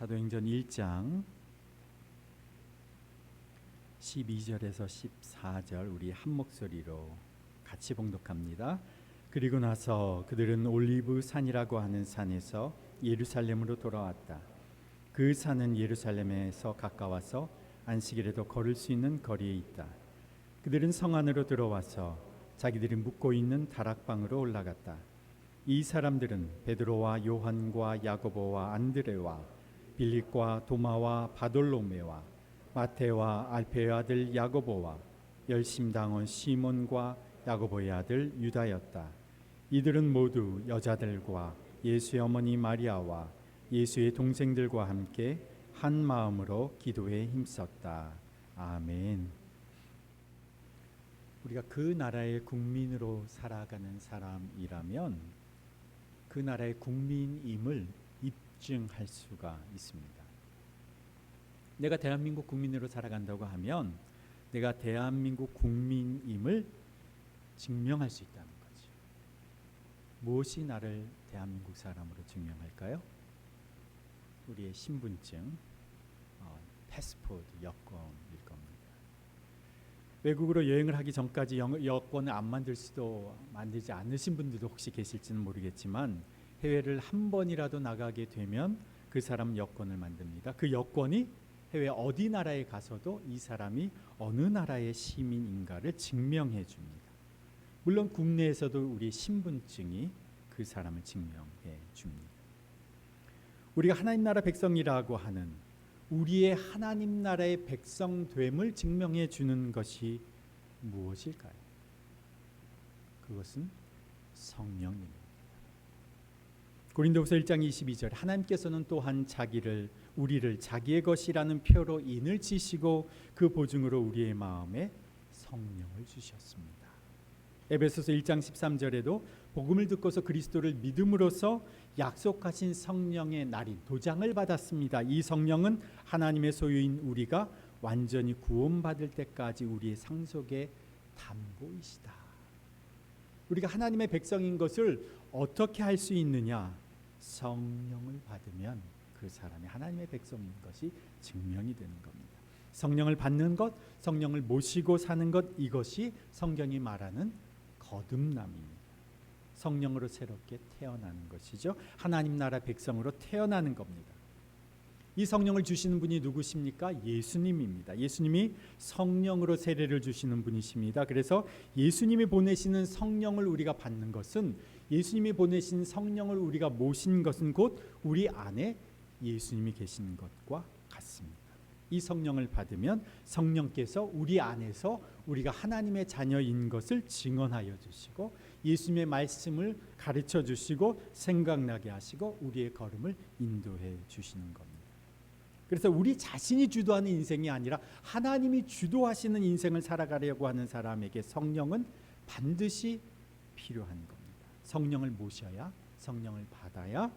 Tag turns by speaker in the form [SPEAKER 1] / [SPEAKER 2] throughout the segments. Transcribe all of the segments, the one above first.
[SPEAKER 1] 사도행전 1장 12절에서 14절 우리 한 목소리로 같이 봉독합니다. 그리고 나서 그들은 올리브 산이라고 하는 산에서 예루살렘으로 돌아왔다. 그 산은 예루살렘에서 가까워서 안식일에도 걸을 수 있는 거리에 있다. 그들은 성 안으로 들어와서 자기들이 묵고 있는 다락방으로 올라갔다. 이 사람들은 베드로와 요한과 야고보와 안드레와 빌립과 도마와 바돌로메와 마테와 알페의 아들 야고보와 열심당원 시몬과 야고보의 아들 유다였다. 이들은 모두 여자들과 예수의 어머니 마리아와 예수의 동생들과 함께 한 마음으로 기도에 힘썼다. 아멘. 우리가 그 나라의 국민으로 살아가는 사람이라면 그 나라의 국민임을 입증할 수가 있습니다. 내가 대한민국 국민으로 살아간다고 하면 내가 대한민국 국민임을 증명할 수 있다는 거죠. 무엇이 나를 대한민국 사람으로 증명할까요? 우리의 신분증, 패스포드, 여권일 겁니다. 외국으로 여행을 하기 전까지 여권을 안 만들지 않으신 분들도 혹시 계실지는 모르겠지만 해외를 한 번이라도 나가게 되면 그 사람 여권을 만듭니다. 그 여권이 해외 어디 나라에 가서도 이 사람이 어느 나라의 시민인가를 증명해 줍니다. 물론 국내에서도 우리 신분증이 그 사람을 증명해 줍니다. 우리가 하나님 나라 백성이라고 하는 우리의 하나님 나라의 백성됨을 증명해 주는 것이 무엇일까요? 그것은 성령입니다. 고린도후서 1장 22절 하나님께서는 또한 우리를 자기의 것이라는 표로 인을 치시고 그 보증으로 우리의 마음에 성령을 주셨습니다. 에베소서 1장 13절에도 복음을 듣고서 그리스도를 믿음으로써 약속하신 성령의 날인 도장을 받았습니다. 이 성령은 하나님의 소유인 우리가 완전히 구원받을 때까지 우리의 상속의 담보이시다. 우리가 하나님의 백성인 것을 어떻게 할 수 있느냐? 성령을 받으면 그 사람이 하나님의 백성인 것이 증명이 되는 겁니다. 성령을 받는 것, 성령을 모시고 사는 것, 이것이 성경이 말하는 거듭남입니다. 성령으로 새롭게 태어나는 것이죠. 하나님 나라 백성으로 태어나는 겁니다. 이 성령을 주시는 분이 누구십니까? 예수님입니다. 예수님이 성령으로 세례를 주시는 분이십니다. 그래서 예수님이 보내시는 성령을 우리가 받는 것은 예수님이 보내신 성령을 우리가 모신 것은 곧 우리 안에 예수님이 계시는 것과 같습니다. 이 성령을 받으면 성령께서 우리 안에서 우리가 하나님의 자녀인 것을 증언하여 주시고 예수님의 말씀을 가르쳐 주시고 생각나게 하시고 우리의 걸음을 인도해 주시는 겁니다. 그래서 우리 자신이 주도하는 인생이 아니라 하나님이 주도하시는 인생을 살아가려고 하는 사람에게 성령은 반드시 필요한 겁니다. 성령을 모셔야, 성령을 받아야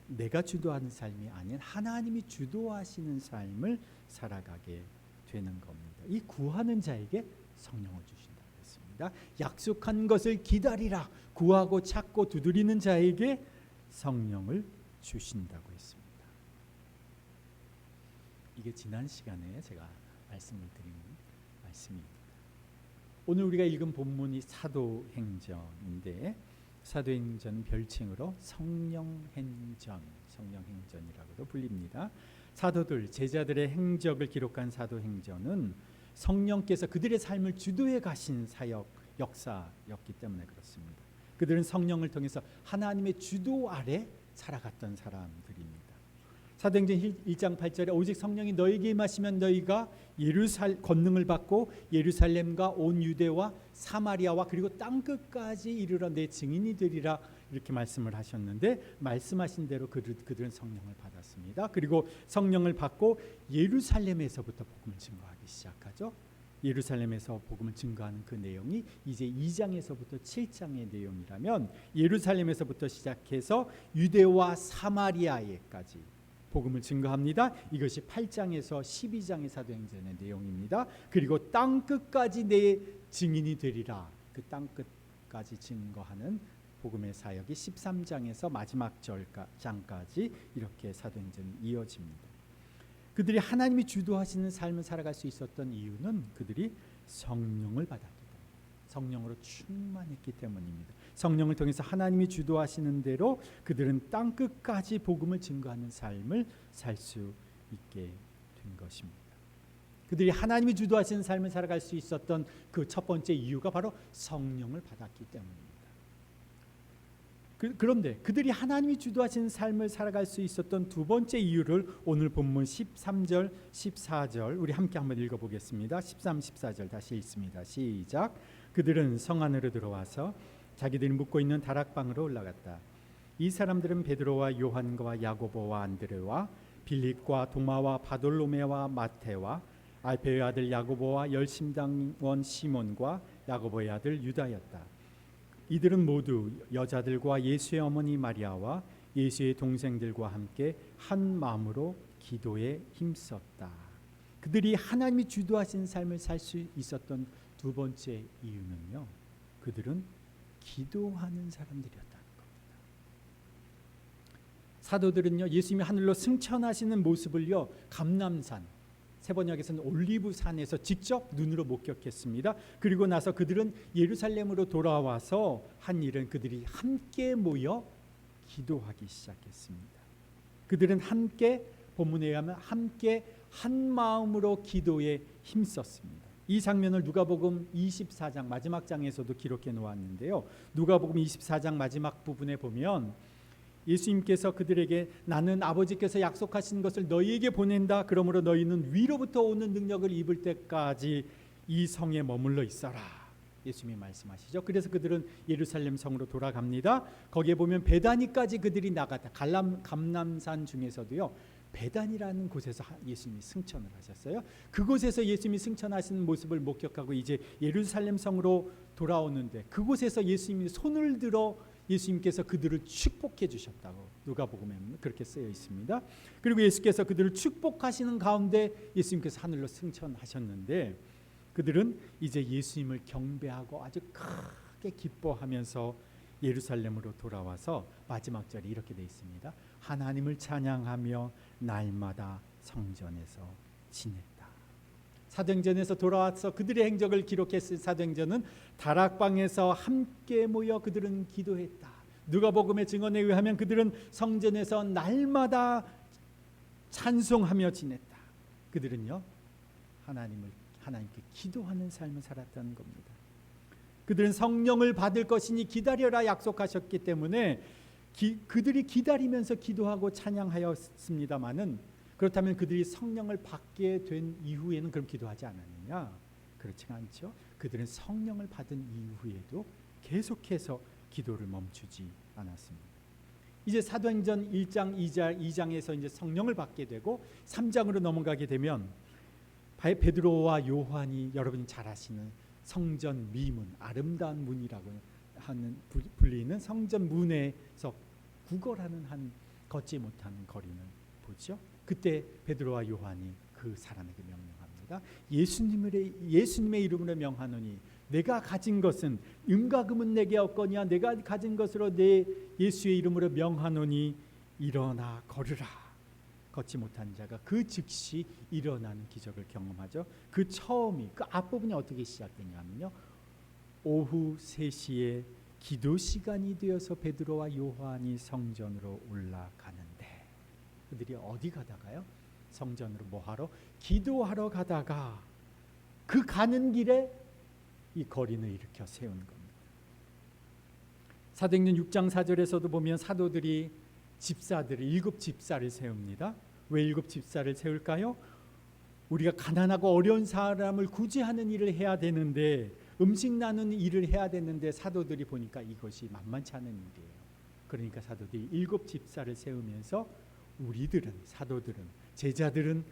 [SPEAKER 1] 내가 주도하는 삶이 아닌 하나님이 주도하시는 삶을 살아가게 되는 겁니다. 이 구하는 자에게 성령을 주신다고 했습니다. 약속한 것을 기다리라. 구하고 찾고 두드리는 자에게 성령을 주신다고 했습니다. 이게 지난 시간에 제가 말씀을 드린 말씀입니다. 오늘 우리가 읽은 본문이 사도행전인데 사도행전 별칭으로 성령행전이라고도 불립니다. 사도들, 제자들의 행적을 기록한 사도행전은 성령께서 그들의 삶을 주도해 가신 사역, 역사였기 때문에 그렇습니다. 그들은 성령을 통해서 하나님의 주도 아래 살아갔던 사람들입니다. 사도행전 1장 8절에 오직 성령이 너에게 임하시면 너희가 권능을 받고 예루살렘과 온 유대와 사마리아와 그리고 땅끝까지 이르러 내 증인이 되리라 이렇게 말씀을 하셨는데 말씀하신 대로 그들은 성령을 받았습니다. 그리고 성령을 받고 예루살렘에서부터 복음을 증거하기 시작하죠. 예루살렘에서 복음을 증거하는 그 내용이 이제 2장에서부터 7장의 내용이라면 예루살렘에서부터 시작해서 유대와 사마리아에까지 복음을 증거합니다. 이것이 8장에서 12장의 사도행전의 내용입니다. 그리고 땅끝까지 내 증인이 되리라. 그 땅끝까지 증거하는 복음의 사역이 13장에서 마지막 장까지 이렇게 사도행전이 이어집니다. 그들이 하나님이 주도하시는 삶을 살아갈 수 있었던 이유는 그들이 성령을 받았기 때문에, 성령으로 충만했기 때문입니다. 성령을 통해서 하나님이 주도하시는 대로 그들은 땅 끝까지 복음을 증거하는 삶을 살 수 있게 된 것입니다. 그들이 하나님이 주도하시는 삶을 살아갈 수 있었던 그 첫 번째 이유가 바로 성령을 받았기 때문입니다. 그런데 그들이 하나님이 주도하시는 삶을 살아갈 수 있었던 두 번째 이유를 오늘 본문 13절, 14절 우리 함께 한번 읽어보겠습니다. 13, 14절 다시 읽습니다. 시작. 그들은 성 안으로 들어와서 자기들이 묵고 있는 다락방으로 올라갔다. 이 사람들은 베드로와 요한과 야고보와 안드레와 빌립과 도마와 바돌로메와 마테와 알페의 아들 야고보와 열심당원 시몬과 야고보의 아들 유다였다. 이들은 모두 여자들과 예수의 어머니 마리아와 예수의 동생들과 함께 한 마음으로 기도에 힘썼다. 그들이 하나님이 주도하신 삶을 살 수 있었던 두 번째 이유는요, 그들은 기도하는 사람들이었다는 겁니다. 사도들은요, 예수님이 하늘로 승천하시는 모습을요, 감람산, 세번역에서는 올리브산에서 직접 눈으로 목격했습니다. 그리고 나서 그들은 예루살렘으로 돌아와서 한 일은 그들이 함께 모여 기도하기 시작했습니다. 그들은 함께, 본문에 의하면 함께 한 마음으로 기도에 힘썼습니다. 이 장면을 누가복음 24장 마지막 장에서도 기록해 놓았는데요. 누가복음 24장 마지막 부분에 보면 예수님께서 그들에게 나는 아버지께서 약속하신 것을 너희에게 보낸다. 그러므로 너희는 위로부터 오는 능력을 입을 때까지 이 성에 머물러 있어라. 예수님이 말씀하시죠. 그래서 그들은 예루살렘 성으로 돌아갑니다. 거기에 보면 베다니까지 그들이 나갔다. 감람산 중에서도요, 베단이라는 곳에서 예수님이 승천을 하셨어요. 그곳에서 예수님이 승천하시는 모습을 목격하고 이제 예루살렘 성으로 돌아오는데 그곳에서 예수님이 손을 들어 예수님께서 그들을 축복해 주셨다고 누가복음에는 그렇게 쓰여 있습니다. 그리고 예수께서 그들을 축복하시는 가운데 예수님께서 하늘로 승천하셨는데 그들은 이제 예수님을 경배하고 아주 크게 기뻐하면서 예루살렘으로 돌아와서 마지막 절이 이렇게 되어 있습니다. 하나님을 찬양하며 날마다 성전에서 지냈다. 사도행전에서 돌아와서 그들의 행적을 기록했을 사도행전은 다락방에서 함께 모여 그들은 기도했다. 누가복음의 증언에 의하면 그들은 성전에서 날마다 찬송하며 지냈다. 그들은요, 하나님께 기도하는 삶을 살았다는 겁니다. 그들은 성령을 받을 것이니 기다려라 약속하셨기 때문에 그들이 기다리면서 기도하고 찬양하였습니다마는 그렇다면 그들이 성령을 받게 된 이후에는 그럼 기도하지 않았느냐? 그렇지가 않죠. 그들은 성령을 받은 이후에도 계속해서 기도를 멈추지 않았습니다. 이제 사도행전 1장, 2장에서 이제 성령을 받게 되고 3장으로 넘어가게 되면 베드로와 요한이 여러분이 잘 아시는 성전 미문, 아름다운 문이라고 하는 불리는 성전 문에서 구걸하는 한 걷지 못하는 거리는 보죠. 그때 베드로와 요한이 그 사람에게 명령합니다. 예수님의 이름으로 명하노니 내가 가진 것은 은과 금은 내게 없거니와 내가 가진 것으로 내 예수의 이름으로 명하노니 일어나 걸으라. 걷지 못한 자가 그 즉시 일어나는 기적을 경험하죠. 그 처음이 그 앞부분이 어떻게 시작되냐면요. 오후 3시에 기도 시간이 되어서 베드로와 요한이 성전으로 올라가는데 그들이 어디 가다가요? 성전으로 뭐하러? 기도하러 가다가 그 가는 길에 이 거린을 일으켜 세운 겁니다. 사도행전 6장 4절에서도 보면 사도들이 집사들을 7 집사를 세웁니다. 왜 7 집사를 세울까요? 우리가 가난하고 어려운 사람을 구제하는 일을 해야 되는데 음식 나누는 일을 해야 되는데 사도들이 보니까 이것이 만만치 않은 일이에요. 그러니까 사도들이 7 집사를 세우면서 우리들은 사도들은 제자들은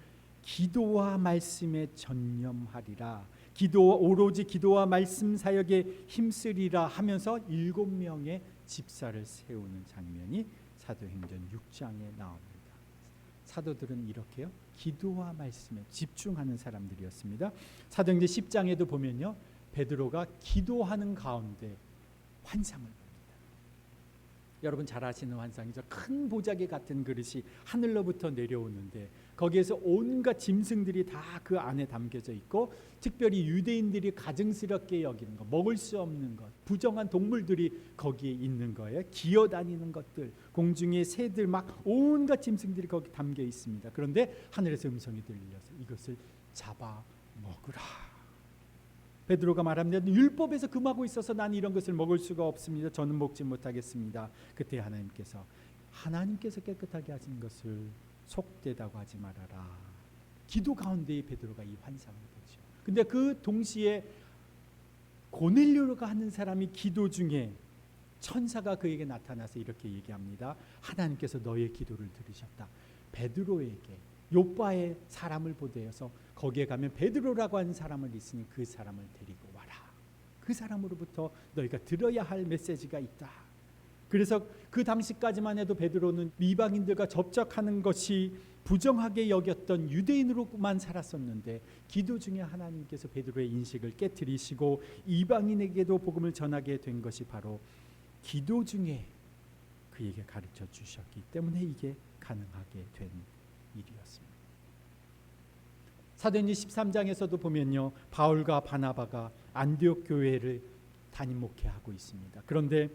[SPEAKER 1] 기도와 말씀에 전념하리라. 오로지 기도와 말씀 사역에 힘쓰리라 하면서 7명의 집사를 세우는 장면이 사도행전 6장에 나옵니다. 사도들은 이렇게요. 기도와 말씀에 집중하는 사람들이었습니다. 사도행전 10장에도 보면요. 베드로가 기도하는 가운데 환상을 봅니다. 여러분 잘 아시는 환상이죠. 큰 보자기 같은 그릇이 하늘로부터 내려오는데 거기에서 온갖 짐승들이 다 그 안에 담겨져 있고, 특별히 유대인들이 가증스럽게 여기는 것, 먹을 수 없는 것, 부정한 동물들이 거기에 있는 거예요. 기어다니는 것들, 공중의 새들, 막 온갖 짐승들이 거기 담겨 있습니다. 그런데 하늘에서 음성이 들려서 이것을 잡아 먹으라. 베드로가 말합니다. 율법에서 금하고 있어서 난 이런 것을 먹을 수가 없습니다. 저는 먹지 못하겠습니다. 그때 하나님께서 깨끗하게 하신 것을 속되다고 하지 말아라. 기도 가운데에 베드로가 이 환상을 보죠. 근데 그 동시에 고넬료가 하는 사람이 기도 중에 천사가 그에게 나타나서 이렇게 얘기합니다. 하나님께서 너의 기도를 들으셨다. 베드로에게 요바의 사람을 보내어서 거기에 가면 베드로라고 하는 사람을 있으니 그 사람을 데리고 와라. 그 사람으로부터 너희가 들어야 할 메시지가 있다. 그래서 그 당시까지만 해도 베드로는 이방인들과 접촉하는 것이 부정하게 여겼던 유대인으로만 살았었는데, 기도 중에 하나님께서 베드로의 인식을 깨트리시고 이방인에게도 복음을 전하게 된 것이 바로 기도 중에 그에게 가르쳐 주셨기 때문에 이게 가능하게 된 일이었습니다. 사도행전 13장에서도 보면요, 바울과 바나바가 안디옥 교회를 담임 목회하고 있습니다. 그런데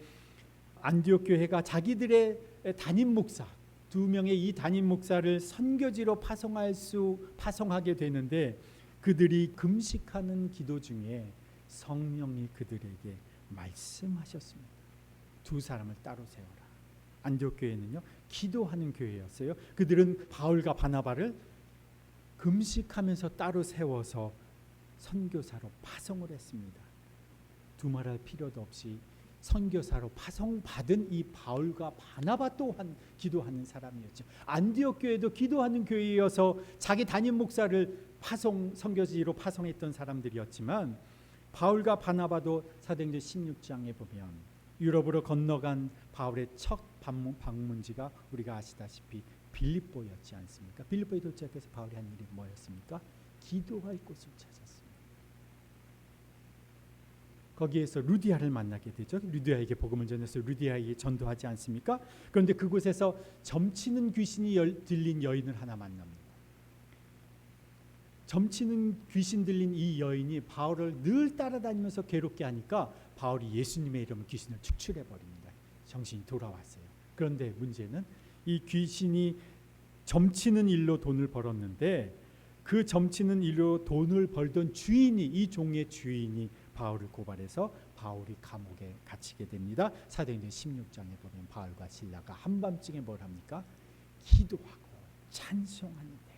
[SPEAKER 1] 안디옥 교회가 자기들의 담임 목사 2명의 이 담임 목사를 선교지로 파송하게 되는데, 그들이 금식하는 기도 중에 성령이 그들에게 말씀하셨습니다. 2 사람을 따로 세워라. 안디옥 교회는요, 기도하는 교회였어요. 그들은 바울과 바나바를 금식하면서 따로 세워서 선교사로 파송을 했습니다. 두말할 필요도 없이 선교사로 파송받은 이 바울과 바나바 또한 기도하는 사람이었죠. 안디옥 교회도 기도하는 교회여서 자기 담임 목사를 선교지로 파송했던 사람들이었지만, 바울과 바나바도 사도행전 16장에 보면 유럽으로 건너간 바울의 첫 방문지가 우리가 아시다시피 빌립보였지 않습니까? 빌립보에 도착해서 바울이 한 일이 뭐였습니까? 기도할 곳을 찾았습니다. 거기에서 루디아를 만나게 되죠. 루디아에게 복음을 전해서 루디아에게 전도하지 않습니까? 그런데 그곳에서 점치는 귀신이 들린 여인을 하나 만납니다. 점치는 귀신 들린 이 여인이 바울을 늘 따라다니면서 괴롭게 하니까 바울이 예수님의 이름으로 귀신을 축출해버립니다. 정신이 돌아왔어요. 그런데 문제는 이 귀신이 점치는 일로 돈을 벌었는데, 그 점치는 일로 돈을 벌던 주인이, 이 종의 주인이 바울을 고발해서 바울이 감옥에 갇히게 됩니다. 사도행전 16장에 보면 바울과 실라가 한밤중에 뭘 합니까? 기도하고 찬송하는데,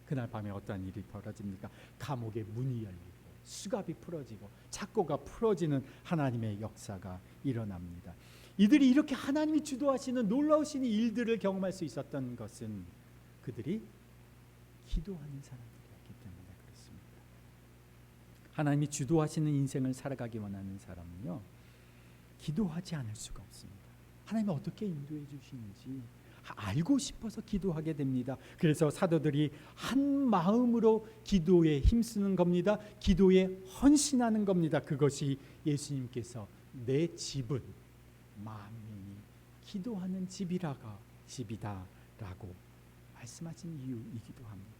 [SPEAKER 1] 그날 밤에 어떠한 일이 벌어집니까? 감옥의 문이 열리고 수갑이 풀어지고 착고가 풀어지는 하나님의 역사가 일어납니다. 이들이 이렇게 하나님이 주도하시는 놀라우신 일들을 경험할 수 있었던 것은 그들이 기도하는 사람들이었기 때문에 그렇습니다. 하나님이 주도하시는 인생을 살아가기 원하는 사람은요, 기도하지 않을 수가 없습니다. 하나님이 어떻게 인도해 주시는지 알고 싶어서 기도하게 됩니다. 그래서 사도들이 한 마음으로 기도에 힘쓰는 겁니다. 기도에 헌신하는 겁니다. 그것이 예수님께서 내 집은 만민이 기도하는 집이다라고 말씀하신 이유이기도 합니다.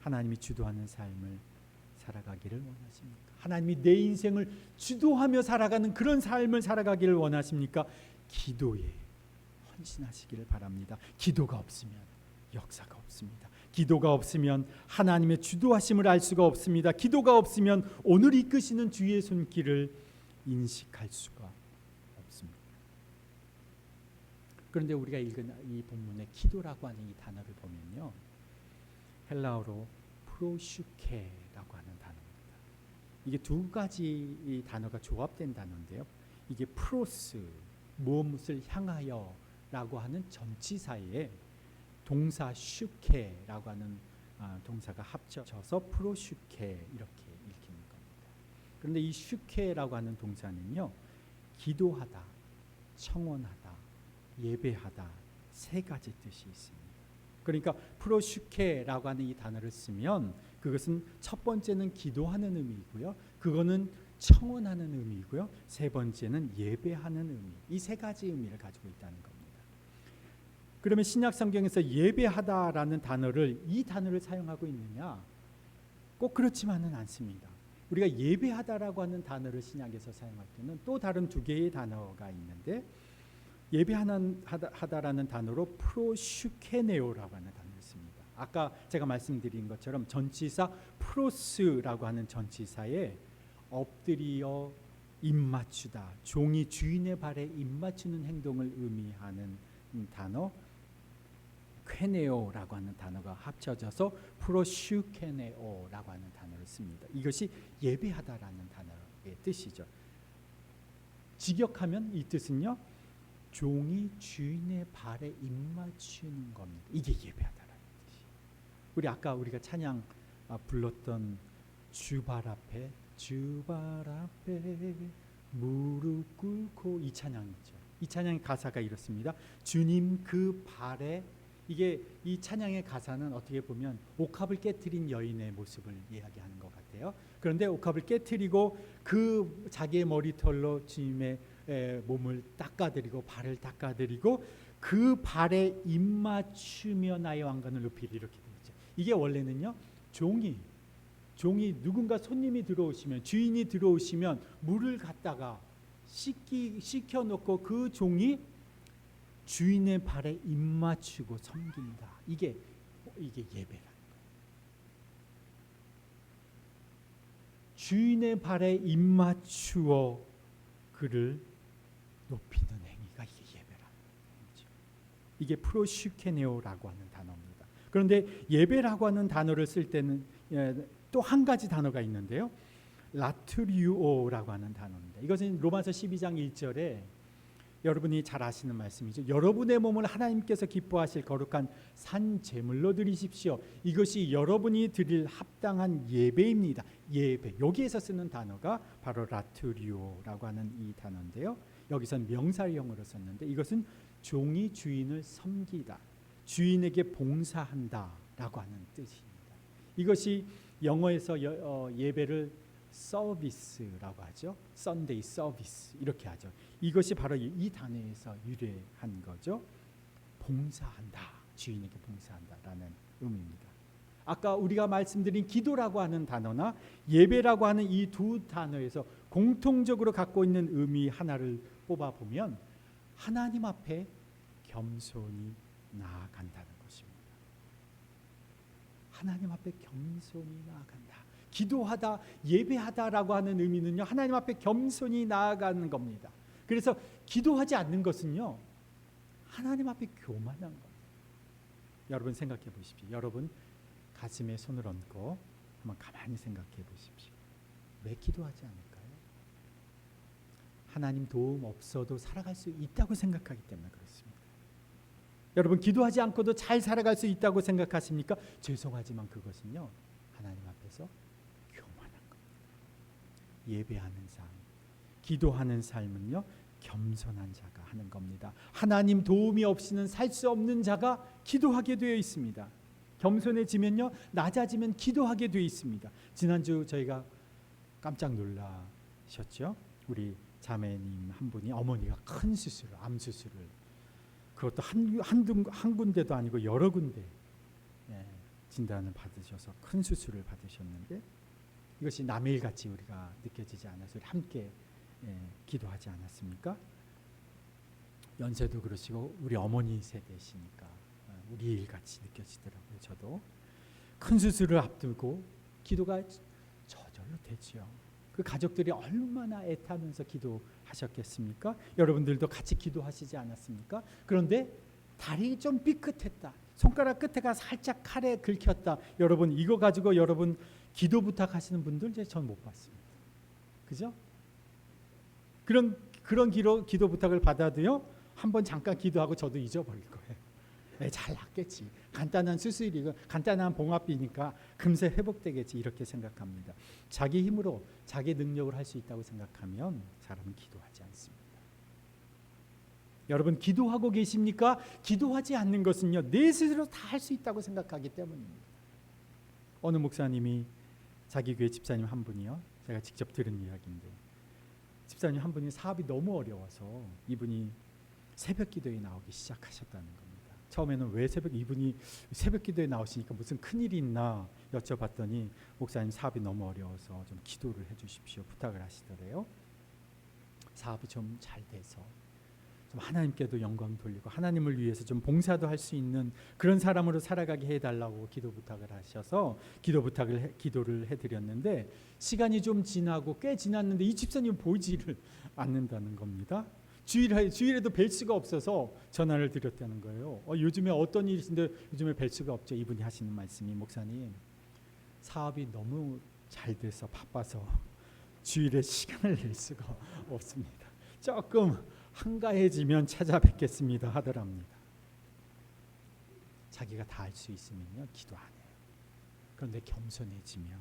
[SPEAKER 1] 하나님이 주도하는 삶을 살아가기를 원하십니까? 하나님이 내 인생을 주도하며 살아가는 그런 삶을 살아가기를 원하십니까? 기도에 헌신하시기를 바랍니다. 기도가 없으면 역사가 없습니다. 기도가 없으면 하나님의 주도하심을 알 수가 없습니다. 기도가 없으면 오늘 이끄시는 주의 손길을 인식할 수가 없습니다. 그런데 우리가 읽은 이 본문의 기도라고 하는 이 단어를 보면요, 헬라어로 프로슈케라고 하는 단어입니다. 이게 2가지 이 단어가 조합된 단어인데요, 이게 프로스, 무엇을 향하여 라고 하는 전치사에 동사 슈케라고 하는 동사가 합쳐져서 프로슈케 이렇게 읽히는 겁니다. 그런데 이 슈케라고 하는 동사는요, 기도하다, 청원하다, 예배하다 3가지 뜻이 있습니다. 그러니까 프로슈케라고 하는 이 단어를 쓰면 그것은 첫 번째는 기도하는 의미이고요, 그거는 청원하는 의미이고요. 세 번째는 예배하는 의미. 이 세 가지 의미를 가지고 있다는 겁니다. 그러면 신약 성경에서 예배하다라는 단어를 이 단어를 사용하고 있느냐? 꼭 그렇지만은 않습니다. 우리가 예배하다라고 하는 단어를 신약에서 사용할 때는 또 다른 두 개의 단어가 있는데 예배하다라는 단어로 프로슈케네오라고 하는 단어를 씁니다. 아까 제가 말씀드린 것처럼 전치사 프로스라고 하는 전치사에 엎드려 입맞추다, 종이 주인의 발에 입맞추는 행동을 의미하는 단어 퀘네오라고 하는 단어가 합쳐져서 프로슈케네오라고 하는 단어를 씁니다. 이것이 예배하다라는 단어의 뜻이죠. 직역하면 이 뜻은요, 종이 주인의 발에 입맞추는 겁니다. 이게 예배하다라는 뜻이. 우리 아까 우리가 찬양 불렀던 주발 앞에 무릎 꿇고 이 찬양이죠. 이 찬양의 가사가 이렇습니다. 주님 그 발에, 이게 이 찬양의 가사는 어떻게 보면 옥합을 깨트린 여인의 모습을 이야기하는 것 같아요. 그런데 옥합을 깨트리고 그 자기의 머리털로 주님의 몸을 닦아드리고 발을 닦아드리고 그 발에 입맞추며 나의 왕관을 높이리, 이렇게 되어 있죠. 이게 원래는요, 종이 누군가 손님이 들어오시면, 주인이 들어오시면 물을 갖다가 씻겨놓고 그 종이 주인의 발에 입맞추고 섬긴다. 이게 예배라는 거예요. 주인의 발에 입맞추어 그를 높이는 행위가 이게 예배라는 거죠. 이게 프로슈케네오라고 하는 단어입니다. 그런데 예배라고 하는 단어를 쓸 때는 또 한 가지 단어가 있는데요. 라투리오라고 하는 단어입니다. 이것은 로마서 12장 1절에 여러분이 잘 아시는 말씀이죠. 여러분의 몸을 하나님께서 기뻐하실 거룩한 산 제물로 드리십시오. 이것이 여러분이 드릴 합당한 예배입니다. 예배. 여기에서 쓰는 단어가 바로 라투리오라고 하는 이 단어인데요. 여기선 명사형으로 썼는데 이것은 종이 주인을 섬기다, 주인에게 봉사한다라고 하는 뜻입니다. 이것이 영어에서 예배를 서비스라고 하죠. Sunday 서비스 이렇게 하죠. 이것이 바로 이 단어에서 유래한 거죠. 봉사한다, 주인에게 봉사한다라는 의미입니다. 아까 우리가 말씀드린 기도라고 하는 단어나 예배라고 하는 이 두 단어에서 공통적으로 갖고 있는 의미 하나를 뽑아보면 하나님 앞에 겸손히 나아간다는 것입니다. 하나님 앞에 겸손히 나아간다. 기도하다, 예배하다라고 하는 의미는요, 하나님 앞에 겸손히 나아가는 겁니다. 그래서 기도하지 않는 것은요, 하나님 앞에 교만한 겁니다. 여러분 생각해 보십시오. 여러분 가슴에 손을 얹고 한번 가만히 생각해 보십시오. 왜 기도하지 않을까요? 하나님 도움 없어도 살아갈 수 있다고 생각하기 때문에 그렇습니다. 여러분 기도하지 않고도 잘 살아갈 수 있다고 생각하십니까? 죄송하지만 그것은요, 하나님 앞에서 교만한 겁니다. 예배하는 삶, 기도하는 삶은요, 겸손한 자가 하는 겁니다. 하나님 도움이 없이는 살 수 없는 자가 기도하게 되어 있습니다. 겸손해지면요, 낮아지면 기도하게 되어 있습니다. 지난주 저희가 깜짝 놀라셨죠? 우리 자매님 한 분이 어머니가 큰 수술을, 암 수술을, 그것도 한 군데도 아니고 여러 군데 진단을 받으셔서 큰 수술을 받으셨는데, 이것이 남의 일같이 우리가 느껴지지 않아서 함께 기도하지 않았습니까? 연세도 그러시고 우리 어머니 세대시니까 우리 일같이 느껴지더라고요. 저도 큰 수술을 앞두고 기도가 저절로 되지요. 그 가족들이 얼마나 애타면서 기도하셨겠습니까? 여러분들도 같이 기도하시지 않았습니까? 그런데 다리 좀 삐끗했다, 손가락 끝에가 살짝 칼에 긁혔다, 여러분 이거 가지고 여러분 기도 부탁하시는 분들 전 못 봤습니다. 그죠? 그런 기도 부탁을 받아도요, 한번 잠깐 기도하고 저도 잊어버릴 거예요. 잘 낫겠지, 간단한 수술이고 간단한 봉합비니까 금세 회복되겠지, 이렇게 생각합니다. 자기 힘으로 자기 능력을 할 수 있다고 생각하면 사람은 기도하지 않습니다. 여러분 기도하고 계십니까? 기도하지 않는 것은요, 내 스스로 다 할 수 있다고 생각하기 때문입니다. 어느 목사님이 자기 교회 집사님 한 분이요, 제가 직접 들은 이야기인데 집사님 한 분이 사업이 너무 어려워서 이분이 새벽 기도에 나오기 시작하셨다는 겁니다. 처음에는 왜 이분이 새벽 기도에 나오시니까 무슨 큰일이 있나 여쭤봤더니 목사님 사업이 너무 어려워서 좀 기도를 해주십시오 부탁을 하시더래요. 사업이 좀 잘 돼서 좀 하나님께도 영광 돌리고 하나님을 위해서 좀 봉사도 할 수 있는 그런 사람으로 살아가게 해달라고 기도 부탁을 하셔서 기도를 해드렸는데 시간이 좀 지나고 꽤 지났는데 이 집사님은 보이지를 않는다는 겁니다. 주일에도 뵐 수가 없어서 전화를 드렸다는 거예요. 요즘에 어떤 일이신데 요즘에 뵐 수가 없죠. 이분이 하시는 말씀이 목사님 사업이 너무 잘 돼서 바빠서 주일에 시간을 낼 수가 없습니다. 조금 한가해지면 찾아뵙겠습니다 하더랍니다. 자기가 다 할 수 있으면요 기도 안 해요. 그런데 겸손해지면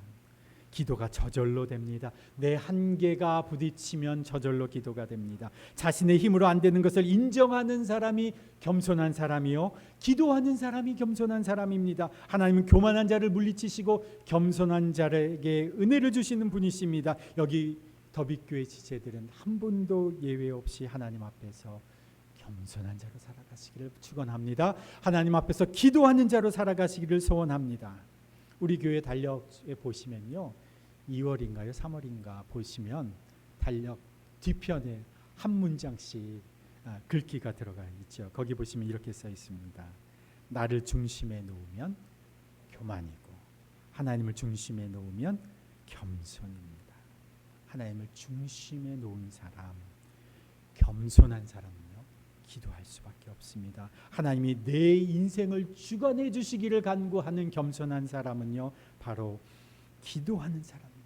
[SPEAKER 1] 기도가 저절로 됩니다. 내 한계가 부딪히면 저절로 기도가 됩니다. 자신의 힘으로 안 되는 것을 인정하는 사람이 겸손한 사람이요 기도하는 사람이 겸손한 사람입니다. 하나님은 교만한 자를 물리치시고 겸손한 자에게 은혜를 주시는 분이십니다. 여기 더빅교회 지체들은 한 분도 예외 없이 하나님 앞에서 겸손한 자로 살아가시기를 축원합니다. 하나님 앞에서 기도하는 자로 살아가시기를 소원합니다. 우리 교회 달력에 보시면요 2월인가요 3월인가 보시면 달력 뒤편에 한 문장씩 글귀가 들어가 있죠. 거기 보시면 이렇게 써 있습니다. 나를 중심에 놓으면 교만이고 하나님을 중심에 놓으면 겸손입니다. 하나님을 중심에 놓은 사람, 겸손한 사람은요 기도할 수밖에 없습니다. 하나님이 내 인생을 주관해 주시기를 간구하는 겸손한 사람은요 바로 기도하는 사람입니다.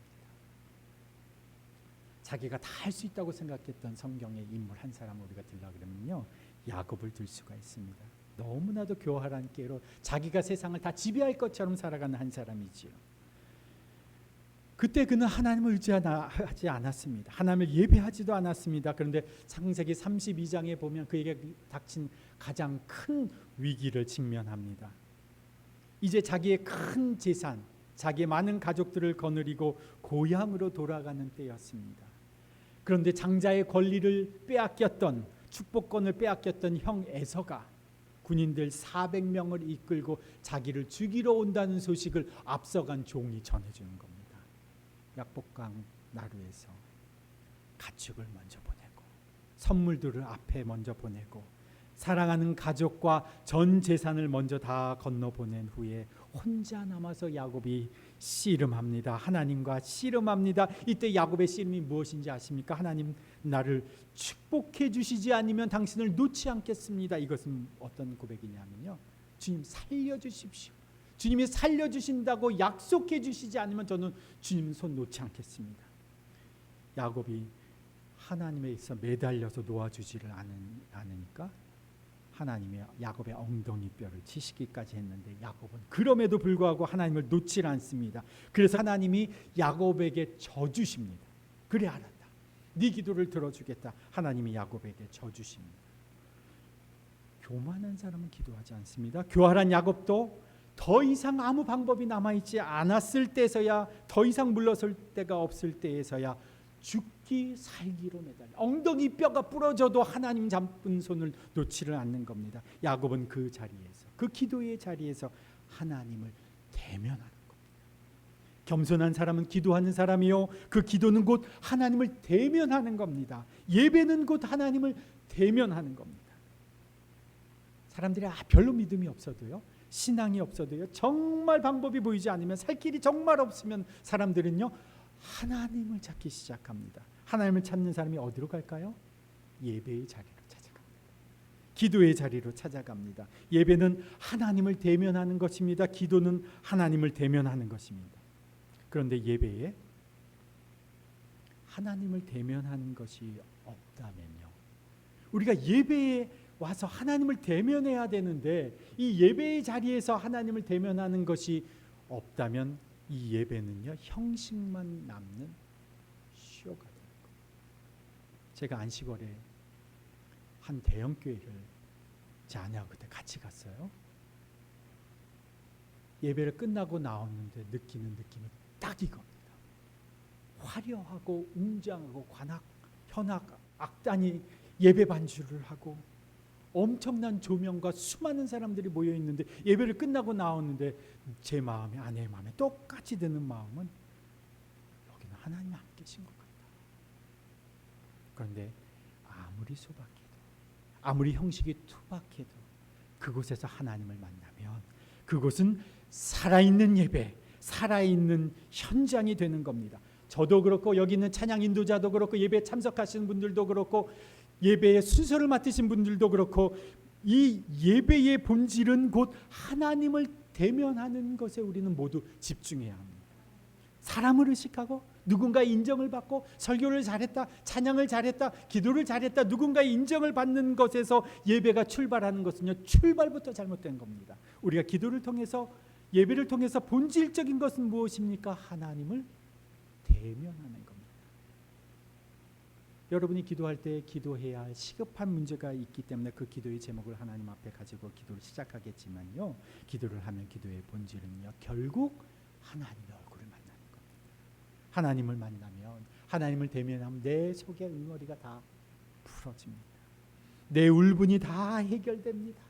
[SPEAKER 1] 자기가 다 할 수 있다고 생각했던 성경의 인물 한 사람을 우리가 들라 그러면요 야곱을 들 수가 있습니다. 너무나도 교활한 깨로 자기가 세상을 다 지배할 것처럼 살아가는 한 사람이지요. 그때 그는 하나님을 의지하지 않았습니다. 하나님을 예배하지도 않았습니다. 그런데 창세기 32장에 보면 그에게 닥친 가장 큰 위기를 직면합니다. 이제 자기의 큰 재산, 자기의 많은 가족들을 거느리고 고향으로 돌아가는 때였습니다. 그런데 장자의 권리를 빼앗겼던 축복권을 빼앗겼던 형 에서가 군인들 400명을 이끌고 자기를 죽이러 온다는 소식을 앞서간 종이 전해주는 겁니다. 약복강 나루에서 가축을 먼저 보내고 선물들을 앞에 먼저 보내고 사랑하는 가족과 전 재산을 먼저 다 건너보낸 후에 혼자 남아서 야곱이 씨름합니다. 하나님과 씨름합니다. 이때 야곱의 씨름이 무엇인지 아십니까? 하나님 나를 축복해 주시지 않으면 당신을 놓지 않겠습니다. 이것은 어떤 고백이냐면요 주님 살려주십시오. 주님이 살려주신다고 약속해 주시지 않으면 저는 주님 손 놓지 않겠습니다. 야곱이 하나님에 있어 매달려서 놓아주지를 않으니까 하나님이 야곱의 엉덩이 뼈를 치시기까지 했는데 야곱은 그럼에도 불구하고 하나님을 놓지 않습니다. 그래서 하나님이 야곱에게 져주십니다. 그래 알았다. 네 기도를 들어주겠다. 하나님이 야곱에게 져주십니다. 교만한 사람은 기도하지 않습니다. 교활한 야곱도 더 이상 아무 방법이 남아있지 않았을 때서야 더 이상 물러설 데가 없을 때에서야 죽기 살기로 매달려 엉덩이 뼈가 부러져도 하나님 잡은 손을 놓지를 않는 겁니다. 야곱은 그 자리에서 그 기도의 자리에서 하나님을 대면하는 겁니다. 겸손한 사람은 기도하는 사람이요 그 기도는 곧 하나님을 대면하는 겁니다. 예배는 곧 하나님을 대면하는 겁니다. 사람들이 별로 믿음이 없어도요 신앙이 없어도요 정말 방법이 보이지 않으면 살 길이 정말 없으면 사람들은요 하나님을 찾기 시작합니다. 하나님을 찾는 사람이 어디로 갈까요? 예배의 자리로 찾아갑니다. 기도의 자리로 찾아갑니다. 예배는 하나님을 대면하는 것입니다. 기도는 하나님을 대면하는 것입니다. 그런데 예배에 하나님을 대면하는 것이 없다면요 우리가 예배에 와서 하나님을 대면해야 되는데 이 예배의 자리에서 하나님을 대면하는 것이 없다면 이 예배는요 형식만 남는 쇼가 되는 겁니다. 제가 안시골에 한 대형 교회를 제 아내하고 그때 같이 갔어요. 예배를 끝나고 나왔는데 느끼는 느낌이 딱 이겁니다. 화려하고 웅장하고 관악, 현악, 악단이 예배 반주를 하고 엄청난 조명과 수많은 사람들이 모여 있는데 예배를 끝나고 나오는데 제 마음에, 아내의 마음에 똑같이 드는 마음은 여기는 하나님이 함께 계신 것 같다. 그런데 아무리 소박해도, 아무리 형식이 투박해도 그곳에서 하나님을 만나면 그곳은 살아있는 예배, 살아있는 현장이 되는 겁니다. 저도 그렇고 여기 있는 찬양 인도자도 그렇고 예배에 참석하시는 분들도 그렇고 예배의 순서를 맡으신 분들도 그렇고 이 예배의 본질은 곧 하나님을 대면하는 것에 우리는 모두 집중해야 합니다. 사람을 의식하고 누군가의 인정을 받고 설교를 잘했다, 찬양을 잘했다, 기도를 잘했다, 누군가의 인정을 받는 것에서 예배가 출발하는 것은요, 출발부터 잘못된 겁니다. 우리가 기도를 통해서, 예배를 통해서 본질적인 것은 무엇입니까? 하나님을 대면하는 겁니다. 여러분이 기도할 때 기도해야 할 시급한 문제가 있기 때문에 그 기도의 제목을 하나님 앞에 가지고 기도를 시작하겠지만요, 기도를 하면 기도의 본질은요, 결국 하나님의 얼굴을 만나는 겁니다. 하나님을 만나면, 하나님을 대면하면 내 속의 응어리가 다 풀어집니다. 내 울분이 다 해결됩니다.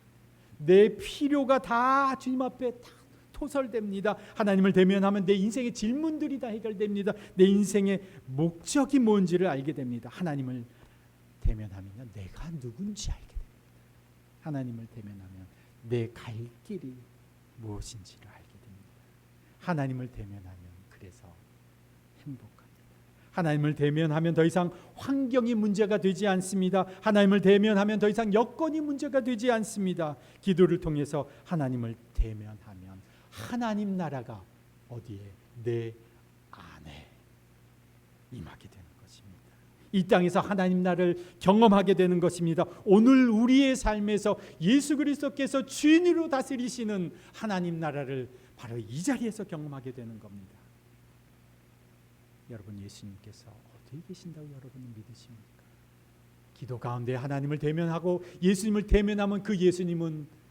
[SPEAKER 1] 내 필요가 다 주님 앞에 다 토설됩니다. 하나님을 대면하면 내 인생의 질문들이 다 해결됩니다. 내 인생의 목적이 뭔지를 알게 됩니다. 하나님을 대면하면 내가 누군지 알게 됩니다. 하나님을 대면하면 내 갈 길이 무엇인지를 알게 됩니다. 하나님을 대면하면 그래서 행복합니다. 하나님을 대면하면 더 이상 환경이 문제가 되지 않습니다. 하나님을 대면하면 더 이상 여건이 문제가 되지 않습니다. 기도를 통해서 하나님을 대면하면 하나님 나라가 어디에? 내 안에 임하게 되는 것입니다. 이 땅에서 하나님 나라를 경험하게 되는 것입니다. 오늘 우리의 삶에서 예수 그리스도께서 주인으로 다스리시는 하나님 나라를 바로 이 자리에서 경험하게 되는 겁니다. 여러분, 예수님께서 어디에 계신다고 여러분은 믿으십니까? 기도 가운데 하나님을 대면하고 예수님을 대면하면 그 예수님은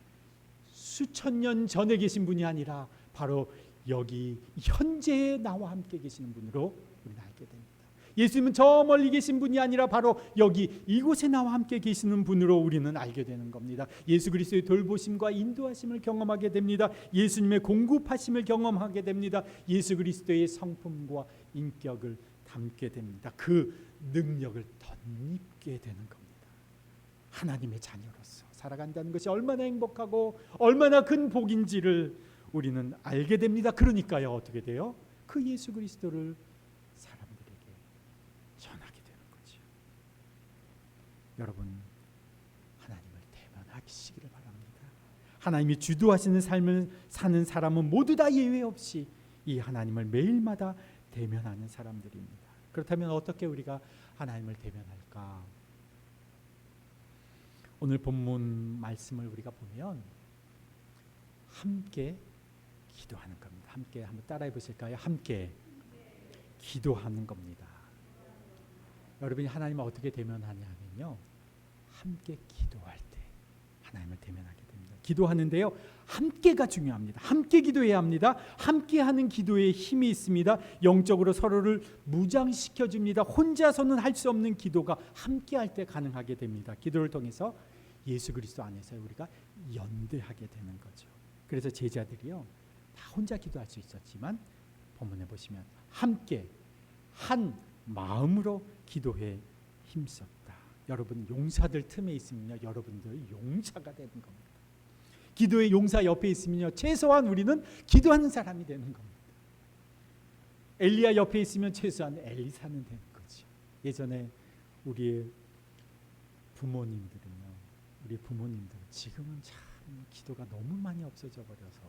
[SPEAKER 1] 수천 년 전에 계신 분이 아니라 바로 여기 현재에 나와 함께 계시는 분으로 우리는 알게 됩니다. 예수님은 저 멀리 계신 분이 아니라 바로 여기 이곳에 나와 함께 계시는 분으로 우리는 알게 되는 겁니다. 예수 그리스도의 돌보심과 인도하심을 경험하게 됩니다. 예수님의 공급하심을 경험하게 됩니다. 예수 그리스도의 성품과 인격을 담게 됩니다. 그 능력을 덧입게 되는 겁니다. 하나님의 자녀로서 살아간다는 것이 얼마나 행복하고 얼마나 큰 복인지를 우리는 알게 됩니다. 그러니까요, 어떻게 돼요? 그 예수 그리스도를 사람들에게 전하게 되는 거죠. 여러분, 하나님을 대면하시기를 바랍니다. 하나님이 주도하시는 삶을 사는 사람은 모두 다 예외 없이 이 하나님을 매일마다 대면하는 사람들입니다. 그렇다면 어떻게 우리가 하나님을 대면할까? 오늘 본문 말씀을 우리가 보면 함께 기도하는 겁니다. 함께 한번 따라해 보실까요? 함께 기도하는 겁니다. 여러분이 하나님을 어떻게 대면하냐면요, 함께 기도할 때 하나님을 대면하게 됩니다. 기도하는데요, 함께가 중요합니다. 함께 기도해야 합니다. 함께하는 기도에 힘이 있습니다. 영적으로 서로를 무장시켜 줍니다. 혼자서는 할 수 없는 기도가 함께할 때 가능하게 됩니다. 기도를 통해서 예수 그리스도 안에서 우리가 연대하게 되는 거죠. 그래서 제자들이요, 다 혼자 기도할 수 있었지만 본문에 보시면 함께 한 마음으로 기도에 힘썼다. 여러분, 용사들 틈에 있으면요, 여러분들 용사가 되는 겁니다. 기도의 용사 옆에 있으면요, 최소한 우리는 기도하는 사람이 되는 겁니다. 엘리야 옆에 있으면 최소한 엘리사는 되는 거죠. 예전에 우리의 부모님들은요, 우리 부모님들 지금은 참 기도가 너무 많이 없어져 버려서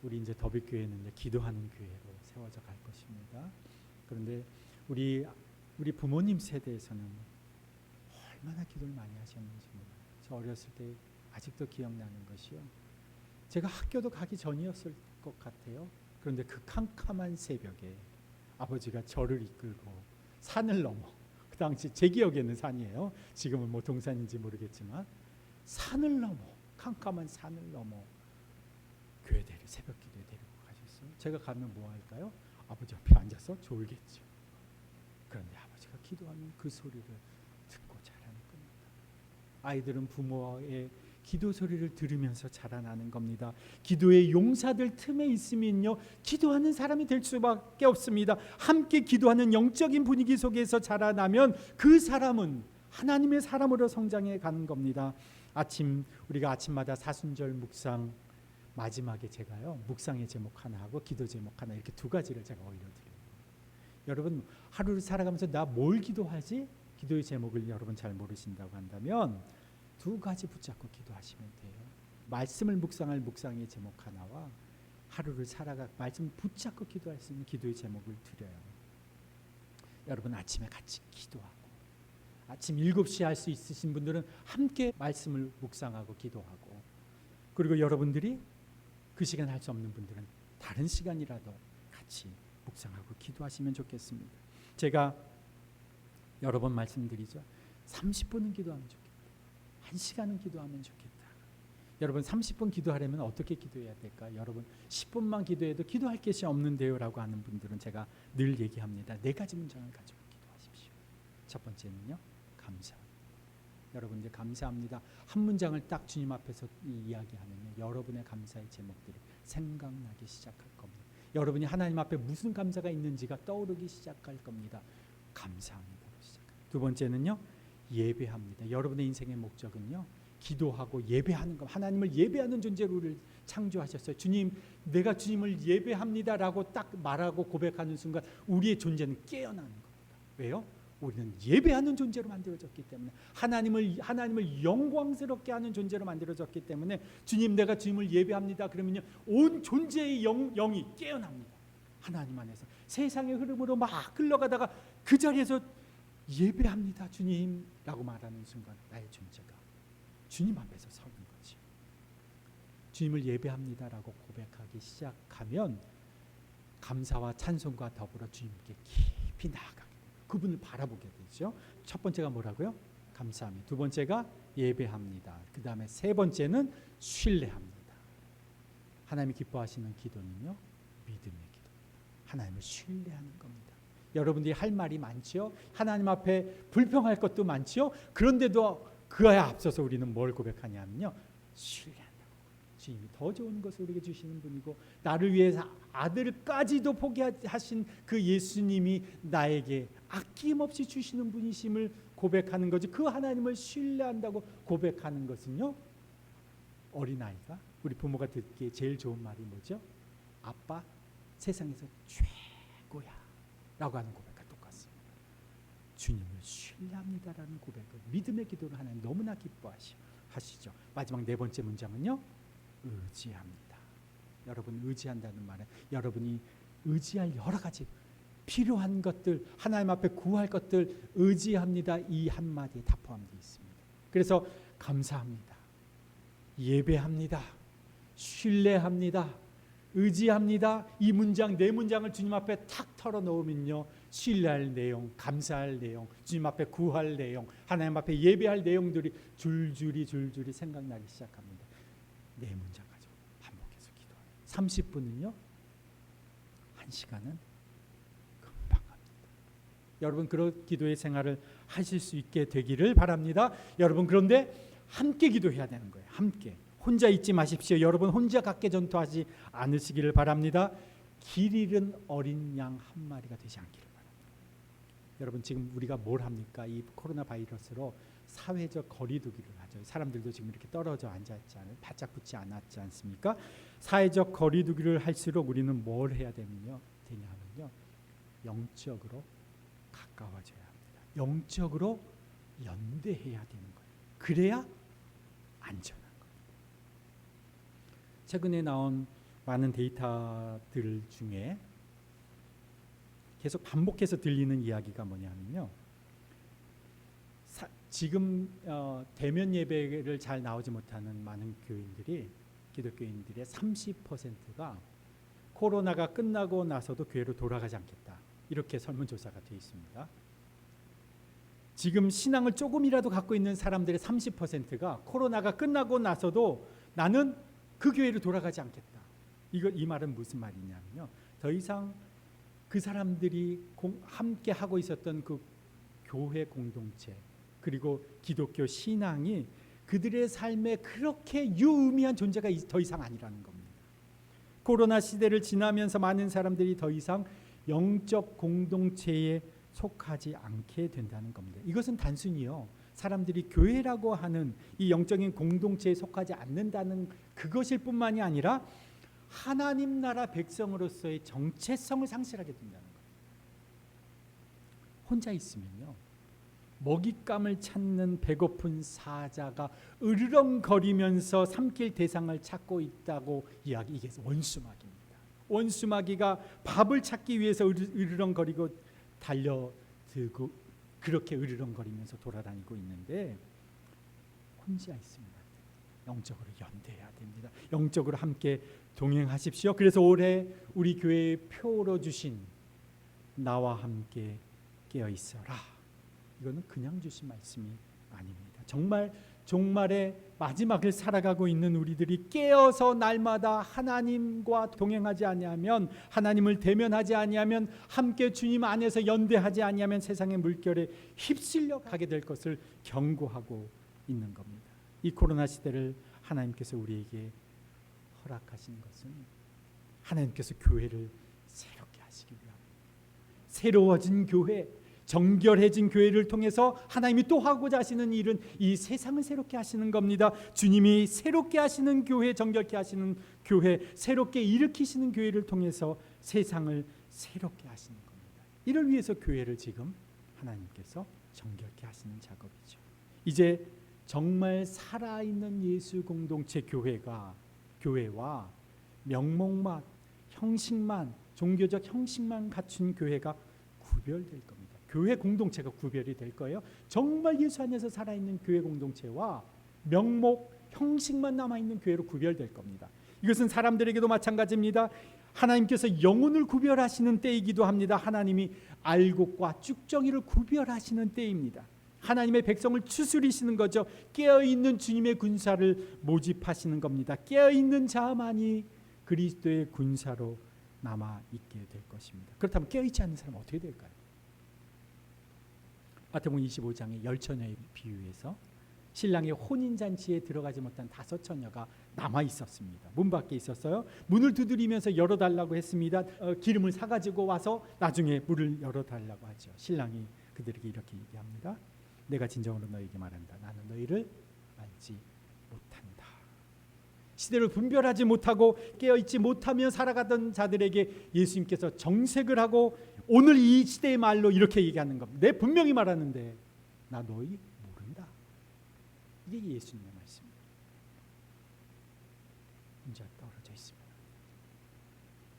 [SPEAKER 1] 우리 이제 더비교회는 이제 기도하는 교회로 세워져 갈 것입니다. 그런데 우리 부모님 세대에서는 얼마나 기도를 많이 하셨는지 몰라요. 저 어렸을 때 아직도 기억나는 것이요, 제가 학교도 가기 전이었을 것 같아요. 그런데 그 캄캄한 새벽에 아버지가 저를 이끌고 산을 넘어, 그 당시 제 기억에는 산이에요. 지금은 뭐 동산인지 모르겠지만 산을 넘어, 캄캄한 산을 넘어 교회 새벽 기도에 데리고 가셨어요. 제가 가면 뭐 할까요? 아버지 옆에 앉아서 졸겠죠. 그런데 아버지가 기도하는 그 소리를 듣고 자라는 겁니다. 아이들은 부모의 기도 소리를 들으면서 자라나는 겁니다. 기도의 용사들 틈에 있으면요, 기도하는 사람이 될 수밖에 없습니다. 함께 기도하는 영적인 분위기 속에서 자라나면 그 사람은 하나님의 사람으로 성장해 가는 겁니다. 우리가 아침마다 사순절 묵상 마지막에 제가요, 묵상의 제목 하나 하고 기도 제목 하나 이렇게 두 가지를 제가 올려드려요. 여러분 하루를 살아가면서 나 뭘 기도하지? 기도의 제목을 여러분 잘 모르신다고 한다면 두 가지 붙잡고 기도하시면 돼요. 말씀을 묵상할 묵상의 제목 하나와 하루를 살아가 말씀 붙잡고 기도할 수 있는 기도의 제목을 드려요. 여러분 아침에 같이 기도하고 아침 7시에 할 수 있으신 분들은 함께 말씀을 묵상하고 기도하고, 그리고 여러분들이 그 시간 할 수 없는 분들은 다른 시간이라도 같이 묵상하고 기도하시면 좋겠습니다. 제가 여러 번 말씀드리죠. 30분은 기도하면 좋겠다. 1시간은 기도하면 좋겠다. 여러분 30분 기도하려면 어떻게 기도해야 될까? 여러분 10분만 기도해도 기도할 것이 없는데요 라고 하는 분들은 제가 늘 얘기합니다. 4가지 문장을 가지고 기도하십시오. 첫 번째는요, 감사합니다. 여러분 이제 감사합니다 한 문장을 딱 주님 앞에서 이야기하면요, 여러분의 감사의 제목들이 생각나기 시작할 겁니다. 여러분이 하나님 앞에 무슨 감사가 있는지가 떠오르기 시작할 겁니다. 감사합니다로 시작합니다. 두 번째는요, 예배합니다. 여러분의 인생의 목적은요, 기도하고 예배하는 것, 하나님을 예배하는 존재로 우리를 창조하셨어요. 주님, 내가 주님을 예배합니다라고 딱 말하고 고백하는 순간 우리의 존재는 깨어나는 겁니다. 왜요? 우리는 예배하는 존재로 만들어졌기 때문에, 하나님을 영광스럽게 하는 존재로 만들어졌기 때문에, 주님, 내가 주님을 예배합니다 그러면요, 온 존재의 영이 깨어납니다. 하나님 안에서 세상의 흐름으로 막 흘러가다가 그 자리에서 예배합니다 주님라고 말하는 순간 나의 존재가 주님 앞에서 서는 거지. 주님을 예배합니다라고 고백하기 시작하면 감사와 찬송과 더불어 주님께 깊이 나아가게, 그분을 바라보게 되죠. 첫 번째가 뭐라고요? 감사합니다. 두 번째가 예배합니다. 그 다음에 세 번째는 신뢰합니다. 하나님이 기뻐하시는 기도는요, 믿음의 기도입니다. 하나님을 신뢰하는 겁니다. 여러분들이 할 말이 많죠. 하나님 앞에 불평할 것도 많죠. 그런데도 그에 앞서서 우리는 뭘 고백하냐면요, 신뢰한다고. 주님이 더 좋은 것을 우리에게 주시는 분이고, 나를 위해서 아들까지도 포기하신 그 예수님이 나에게 아낌없이 주시는 분이심을 고백하는 거지. 그 하나님을 신뢰한다고 고백하는 것은요, 어린아이가 우리 부모가 듣기에 제일 좋은 말이 뭐죠? 아빠 세상에서 최고야 라고 하는 고백과 똑같습니다. 주님을 신뢰합니다라는 고백을, 믿음의 기도를 하나님 너무나 기뻐하시죠. 마지막 네 번째 문장은요, 의지합니다. 여러분 의지한다는 말은 여러분이 의지할 여러 가지 필요한 것들, 하나님 앞에 구할 것들, 의지합니다 이 한마디에 다 포함되어 있습니다. 그래서 감사합니다, 예배합니다, 신뢰합니다, 의지합니다, 이 문장 네 문장을 주님 앞에 탁 털어놓으면요, 신뢰할 내용, 감사할 내용, 주님 앞에 구할 내용, 하나님 앞에 예배할 내용들이 줄줄이 생각나기 시작합니다. 네 문장 가지고 반복해서 기도해요. 30분은요 1시간은 금방 갑니다. 여러분 그런 기도의 생활을 하실 수 있게 되기를 바랍니다. 여러분 그런데 함께 기도해야 되는 거예요. 함께. 혼자 있지 마십시오. 여러분 혼자 각계 전투하지 않으시기를 바랍니다. 길 잃은 어린 양 한 마리가 되지 않기를 바랍니다. 여러분 지금 우리가 뭘 합니까? 이 코로나 바이러스로 사회적 거리두기를 하죠. 사람들도 지금 이렇게 떨어져 앉았지 않아요? 바짝 붙지 않았지 않습니까? 사회적 거리두기를 할수록 우리는 뭘 해야 되냐면요, 영적으로 가까워져야 합니다. 영적으로 연대해야 되는 거예요. 그래야 안전한 거예요. 최근에 나온 많은 데이터들 중에 계속 반복해서 들리는 이야기가 뭐냐면요, 지금 대면 예배를 잘 나오지 못하는 많은 교인들이, 기독교인들의 30%가 코로나가 끝나고 나서도 교회로 돌아가지 않겠다, 이렇게 설문조사가 되어 있습니다. 지금 신앙을 조금이라도 갖고 있는 사람들의 30%가 코로나가 끝나고 나서도 나는 그 교회로 돌아가지 않겠다. 이 말은 무슨 말이냐면요, 더 이상 그 사람들이 함께 하고 있었던 그 교회 공동체 그리고 기독교 신앙이 그들의 삶에 그렇게 유의미한 존재가 더 이상 아니라는 겁니다. 코로나 시대를 지나면서 많은 사람들이 더 이상 영적 공동체에 속하지 않게 된다는 겁니다. 이것은 단순히요, 사람들이 교회라고 하는 이 영적인 공동체에 속하지 않는다는 그것일 뿐만이 아니라 하나님 나라 백성으로서의 정체성을 상실하게 된다는 거예요. 혼자 있으면요, 먹잇감을 찾는 배고픈 사자가 으르렁거리면서 삼킬 대상을 찾고 있다고 이야기. 이게 원수마귀입니다. 원수마귀가 밥을 찾기 위해서 으르렁거리고 달려들고 그렇게 으르렁거리면서 돌아다니고 있는데 혼자 있으면 안 돼요. 영적으로 연대해야 됩니다. 영적으로 함께 동행하십시오. 그래서 올해 우리 교회의 표로 주신 나와 함께 깨어 있어라. 이거는 그냥 주신 말씀이 아닙니다. 정말 종말의 마지막을 살아가고 있는 우리들이 깨어서 날마다 하나님과 동행하지 아니하면, 하나님을 대면하지 아니하면, 함께 주님 안에서 연대하지 아니하면 세상의 물결에 휩쓸려 가게 될 것을 경고하고 있는 겁니다. 이 코로나 시대를 하나님께서 우리에게 허락하신 것은 하나님께서 교회를 새롭게 하시기 위함입니다. 새로워진 교회, 정결해진 교회를 통해서 하나님이 또 하고자 하시는 일은 이 세상을 새롭게 하시는 겁니다. 주님이 새롭게 하시는 교회, 정결케 하시는 교회, 새롭게 일으키시는 교회를 통해서 세상을 새롭게 하시는 겁니다. 이를 위해서 교회를 지금 하나님께서 정결케 하시는 작업이죠. 이제 정말 살아있는 예수 공동체 교회와 명목만, 형식만, 종교적 형식만 갖춘 교회가 구별될 겁니다. 교회 공동체가 구별이 될 거예요. 정말 예수 안에서 살아있는 교회 공동체와 명목, 형식만 남아있는 교회로 구별될 겁니다. 이것은 사람들에게도 마찬가지입니다. 하나님께서 영혼을 구별하시는 때이기도 합니다. 하나님이 알곡과 쭉정이를 구별하시는 때입니다. 하나님의 백성을 추스리시는 거죠. 깨어있는 주님의 군사를 모집하시는 겁니다. 깨어있는 자만이 그리스도의 군사로 남아있게 될 것입니다. 그렇다면 깨어있지 않는 사람은 어떻게 될까요? 마태복음 25장의 열처녀의 비유에서 신랑의 혼인잔치에 들어가지 못한 5처녀가 남아있었습니다. 문 밖에 있었어요. 문을 두드리면서 열어달라고 했습니다. 기름을 사가지고 와서 나중에 문을 열어달라고 하죠. 신랑이 그들에게 이렇게 얘기합니다. 내가 진정으로 너에게 말한다. 나는 너희를 알지 못한다. 시대를 분별하지 못하고 깨어있지 못하며 살아가던 자들에게 예수님께서 정색을 하고 오늘 이 시대의 말로 이렇게 얘기하는 겁니다. 내 분명히 말하는데 나 너희 모른다. 이게 예수님의 말씀입니다. 혼자 떨어져 있습니다.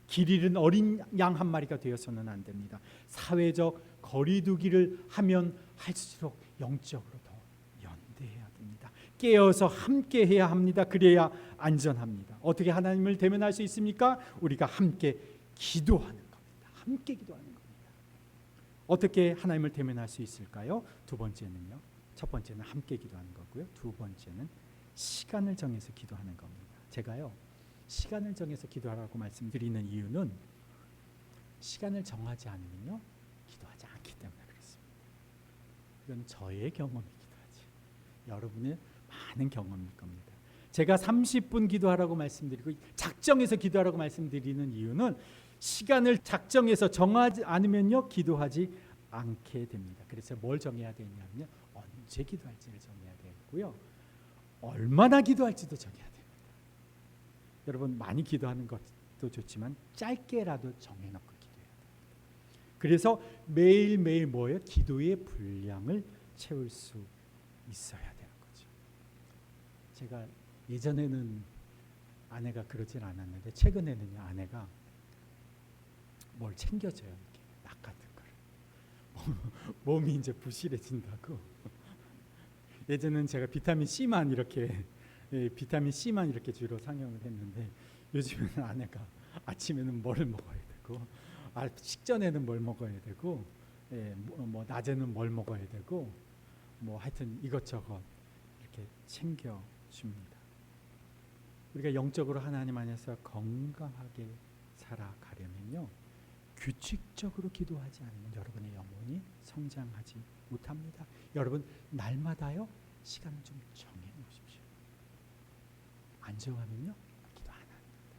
[SPEAKER 1] 길 잃은 어린 양 한 마리가 되어서는 안 됩니다. 사회적 거리두기를 하면 할수록 영적으로 더 연대해야 됩니다. 깨어서 함께 해야 합니다. 그래야 안전합니다. 어떻게 하나님을 대면할 수 있습니까? 우리가 함께 기도하는 겁니다. 함께 기도하는 겁니다. 어떻게 하나님을 대면할 수 있을까요? 두 번째는요. 첫 번째는 함께 기도하는 거고요. 두 번째는 시간을 정해서 기도하는 겁니다. 제가요, 시간을 정해서 기도하라고 말씀드리는 이유는 시간을 정하지 않으면요, 기도하지 않기 때문에 그렇습니다. 이건 저의 경험이기도 하지 여러분의 많은 경험일 겁니다. 제가 30분 기도하라고 말씀드리고 작정해서 기도하라고 말씀드리는 이유는 시간을 작정해서 정하지 않으면요, 기도하지 않게 됩니다. 그래서 뭘 정해야 되냐면요, 언제 기도할지를 정해야 되고요, 얼마나 기도할지도 정해야 됩니다. 여러분, 많이 기도하는 것도 좋지만 짧게라도 정해놓고 기도해야 됩니다. 그래서 매일매일 뭐예요? 기도의 분량을 채울 수 있어야 되는 거죠. 제가 예전에는 아내가 그러진 않았는데 최근에는요, 아내가 뭘 챙겨줘요. 이렇게 낙 같은 걸. 몸이 이제 부실해진다고. 예전에는 제가 비타민 C만 이렇게 주로 상영을 했는데 요즘에는 아내가 아침에는 뭘 먹어야 되고, 식전에는 뭘 먹어야 되고, 뭐 낮에는 뭘 먹어야 되고, 뭐 하여튼 이것저것 이렇게 챙겨 줍니다. 우리가 영적으로 하나님 안에서 건강하게 살아가려면요, 규칙적으로 기도하지 않으면 여러분의 영혼이 성장하지 못합니다. 여러분 날마다요 시간을 좀 정해 놓으십시오. 안 정하면요 기도 안 합니다.